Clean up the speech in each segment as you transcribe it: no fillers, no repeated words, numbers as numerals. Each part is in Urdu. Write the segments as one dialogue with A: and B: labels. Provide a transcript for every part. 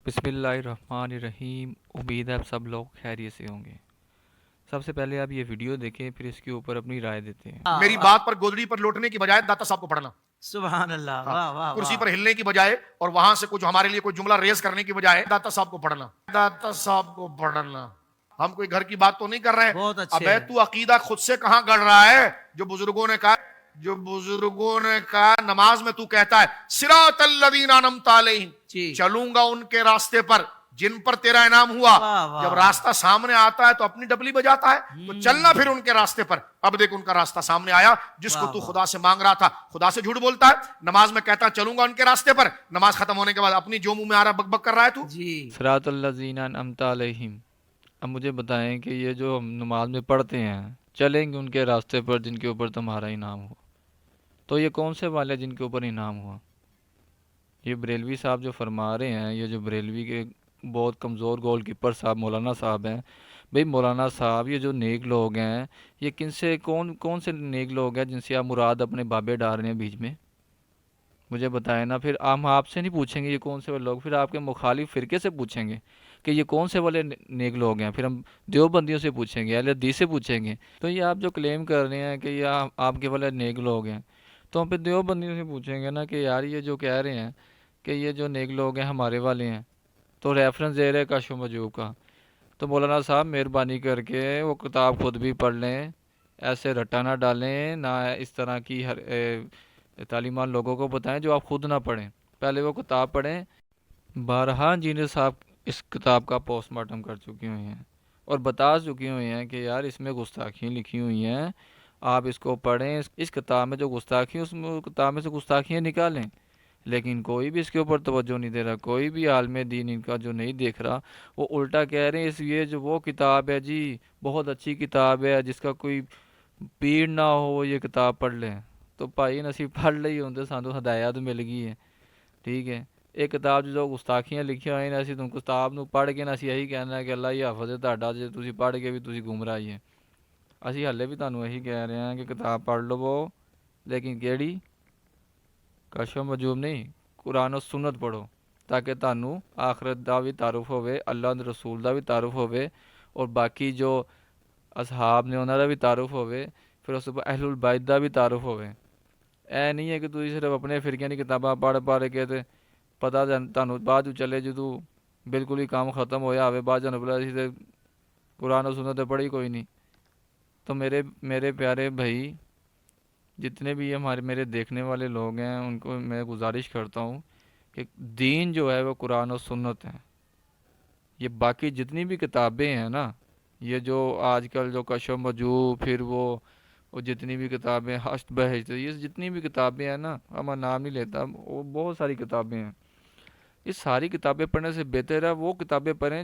A: بسم اللہ الرحمن الرحیم۔ امید ہے آپ سب لوگ خیریت سے ہوں گے۔ سب سے پہلے آپ یہ ویڈیو دیکھیں، پھر اس کے اوپر اپنی رائے دیتے ہیں۔
B: میری بات پر گودڑی پر لوٹنے کی بجائے داتا صاحب کو پڑھنا،
C: سبحان اللہ، واہ واہ
B: کرسی
C: واہ۔
B: پر ہلنے کی بجائے اور وہاں سے کچھ ہمارے لیے کوئی جملہ ریز کرنے کی بجائے داتا صاحب کو پڑھنا، داتا صاحب کو پڑھنا۔ ہم کوئی گھر کی بات تو نہیں کر رہے ہیں۔
C: بہت اچھے
B: ابے تو عقیدہ خود سے کہاں گڑھ رہا ہے؟ جو بزرگوں نے کہا نماز میں تو کہتا ہے صراط الذین انعمت علیہم،
C: جی
B: چلوں گا ان کے راستے پر جن پر تیرا انعام ہوا۔
C: واہ واہ۔
B: جب راستہ سامنے آتا ہے تو اپنی ڈبلی بجاتا ہے، تو چلنا پھر ان کے راستے پر۔ اب دیکھ ان کا راستہ سامنے آیا، جس کو
C: واہ
B: تو
C: واہ۔
B: خدا سے مانگ رہا تھا خدا سے جھوٹ بولتا ہے۔ نماز میں کہتا ہے چلوں گا ان کے راستے پر، نماز ختم ہونے کے بعد اپنی جو منہ میں آ رہا بک بک کر رہا ہے تو۔
C: جی
A: صراط الذین انعمت علیہم۔ اب مجھے بتائیں کہ یہ جو ہم نماز میں پڑھتے ہیں، چلیں گے ان کے راستے پر جن کے اوپر تمہارا انعام ہو، تو یہ کون سے والے جن کے اوپر انعام ہوا؟ یہ بریلوی صاحب جو فرما رہے ہیں، یہ جو بریلوی کے بہت کمزور گول کیپر صاحب مولانا صاحب ہیں، بھئی مولانا صاحب یہ جو نیک لوگ ہیں، یہ کون سے نیک لوگ ہیں جن سے آپ مراد اپنے بابے ڈال رہے ہیں بیچ میں؟ مجھے بتائیں نا۔ پھر ہم آپ سے نہیں پوچھیں گے یہ کون سے والے لوگ، پھر آپ کے مخالف فرقے سے پوچھیں گے کہ یہ کون سے والے نیک لوگ ہیں۔ پھر ہم دیوبندیوں سے پوچھیں گے، اہل حدیث سے پوچھیں گے۔ تو یہ آپ جو کلیم کر رہے ہیں کہ یہ آپ کے والے نیک لوگ ہیں، تو ہم پھر دیوبندیوں سے پوچھیں گے نا کہ یار یہ جو کہہ رہے ہیں کہ یہ جو نیک لوگ ہیں ہمارے والے ہیں، تو ریفرنس دے رہے کاشف و مجوب کا۔ تو مولانا صاحب مہربانی کر کے وہ کتاب خود بھی پڑھ لیں، ایسے رٹا نہ ڈالیں، نہ اس طرح کی تعلیمات لوگوں کو بتائیں جو آپ خود نہ پڑھیں۔ پہلے وہ کتاب پڑھیں۔ بارہا انجینئر صاحب اس کتاب کا پوسٹ مارٹم کر چکی ہوئی ہیں اور بتا چکی ہوئی ہیں کہ یار اس میں گستاخیاں لکھی ہوئی ہیں، آپ اس کو پڑھیں، اس کتاب میں جو گستاخی اس میں کتاب میں سے گستاخیاں نکالیں۔ لیکن کوئی بھی اس کے اوپر توجہ نہیں دے رہا، کوئی بھی عالم دین ان کا جو نہیں دیکھ رہا، وہ الٹا کہہ رہے ہیں اس یہ جو وہ کتاب ہے جی بہت اچھی کتاب ہے، جس کا کوئی پیڑ نہ ہو وہ یہ کتاب پڑھ لیں۔ تو بھائی نسی پڑھ لئی ہوں تو سانو ہدایت مل گئی ہے، ٹھیک ہے۔ ایک کتاب جو گستاخیاں لکھی ہوئی ہیں، اسی تم کتاب نو پڑھ کے نا اسی یہی کہنا ہے کہ اللہ یہ حافظ ہے تہاڈا، جے تسی پڑھ کے بھی تسی گمراہ ہی ہے۔ اسی ہلے بھی تانوں یہی کہہ رہے ہیں کہ کتاب پڑھ لو وہ، لیکن کیڑی؟ کاشف و مجوب نہیں، قرآن و سنت پڑھو، تاکہ تانوں آخرت دا بھی تعارف ہوئے، اللہ دے رسول دا بھی تعارف ہوئے، اور باقی جو اصحاب نے انہاں دا بھی تعارف ہوئے، پھر اس پر اہل البیت دا بھی تعارف ہوئے۔ اے نہیں ہے کہ تسی صرف اپنے فرقے دی کتاباں پڑھ کے تے پتہ تانوں بعد چلے جدوں بالکل ہی کام ختم ہویا ہوئے بعد جانوں بلا اسی تے قرآن و سنت تے پڑھی کوئی نہیں۔ تو میرے پیارے بھائی، جتنے بھی میرے دیکھنے والے لوگ ہیں، ان کو میں گزارش کرتا ہوں کہ دین جو ہے وہ قرآن و سنت ہے۔ یہ باقی جتنی بھی کتابیں ہیں نا، یہ جو آج کل جو کشف و مجوب، پھر وہ جتنی بھی کتابیں ہشت بہشت، یہ جتنی بھی کتابیں ہیں نا، ہمارا نام نہیں لیتا، وہ بہت ساری کتابیں ہیں۔ یہ ساری کتابیں پڑھنے سے بہتر ہے وہ کتابیں پڑھیں۔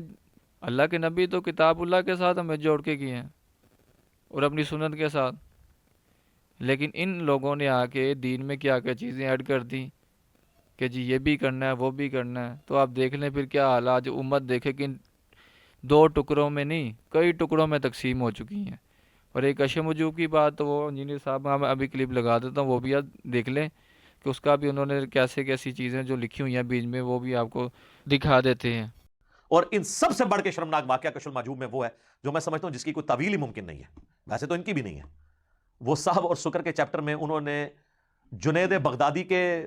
A: اللہ کے نبی تو کتاب اللہ کے ساتھ ہمیں جوڑ کے کیے ہیں اور اپنی سنت کے ساتھ، لیکن ان لوگوں نے آ کے دین میں کیا کیا چیزیں ایڈ کر دی کہ جی یہ بھی کرنا ہے وہ بھی کرنا ہے۔ تو آپ دیکھ لیں پھر کیا حالات، جو امت دیکھے کہ دو ٹکڑوں میں نہیں کئی ٹکڑوں میں تقسیم ہو چکی ہیں۔ اور ایک کشف مجوب کی بات تو وہ انجینئر صاحب میں ابھی کلپ لگا دیتا ہوں، وہ بھی آپ دیکھ لیں کہ اس کا بھی انہوں نے کیسی چیزیں جو لکھی ہوئی ہیں بیچ میں، وہ بھی آپ کو دکھا دیتے ہیں۔
D: اور ان سب سے بڑھ کے شرمناک واقعہ کشف المعجوب میں وہ ہے جو میں سمجھتا ہوں جس کی کوئی تعویل ہی ممکن نہیں ہے، ویسے تو ان کی بھی نہیں ہے۔ وہ صحو اور سکر کے چیپٹر میں انہوں نے جنید بغدادی کے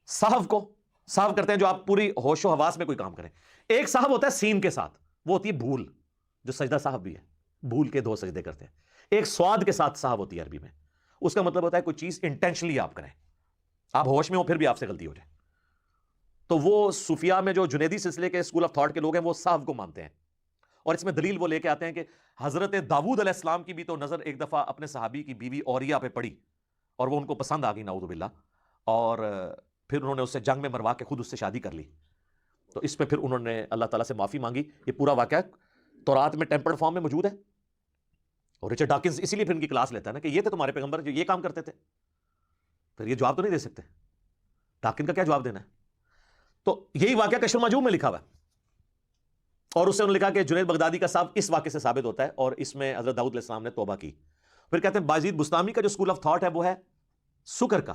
D: صحو کو صحو کرتے ہیں، جو آپ پوری ہوش و حواس میں کوئی کام کریں۔ ایک صحو ہوتا ہے سین کے ساتھ، وہ ہوتی ہے بھول، جو سجدہ صحو بھی ہے، بھول کے دو سجدے کرتے ہیں۔ ایک سواد کے ساتھ صحو ہوتی ہے عربی میں، اس کا مطلب ہوتا ہے کوئی چیز انٹینشنلی آپ کریں، آپ ہوش میں ہو پھر بھی آپ سے غلطی ہو جائے۔ تو وہ صوفیاء میں جو جنیدی سلسلے کے اسکول آف تھاٹ کے لوگ ہیں وہ صحو کو مانتے ہیں، اور اس میں دلیل وہ لے کے آتے ہیں کہ حضرت داؤد علیہ السلام کی بھی تو نظر ایک دفعہ اپنے صحابی کی بیوی اوریہ پہ پڑی، اور وہ ان کو پسند آ گئی نعوذ باللہ، اور پھر انہوں نے اس سے جنگ میں مروا کے خود اس سے شادی کر لی۔ تو اس پہ پھر انہوں نے اللہ تعالیٰ سے معافی مانگی۔ یہ پورا واقعہ تورات میں ٹیمپرڈ فارم میں موجود ہے، اور رچرڈ ڈاکنز اسی لیے پھر ان کی کلاس لیتا ہے نا کہ یہ تھے تمہارے پیغمبر جو یہ کام کرتے تھے، پھر یہ جواب تو نہیں دے سکتے، ڈاکن کا کیا جواب دینا ہے؟ تو یہی واقعہ کشف المعجوب میں لکھا ہوا ہے، اور اس سے انہوں نے لکھا کہ جنید بغدادی کا صاحب اس واقعے سے ثابت ہوتا ہے، اور اس میں حضرت داؤد علیہ السلام نے توبہ کی۔ پھر کہتے ہیں بازید بستامی کا جو اسکول آف تھاٹ ہے وہ ہے سکر کا،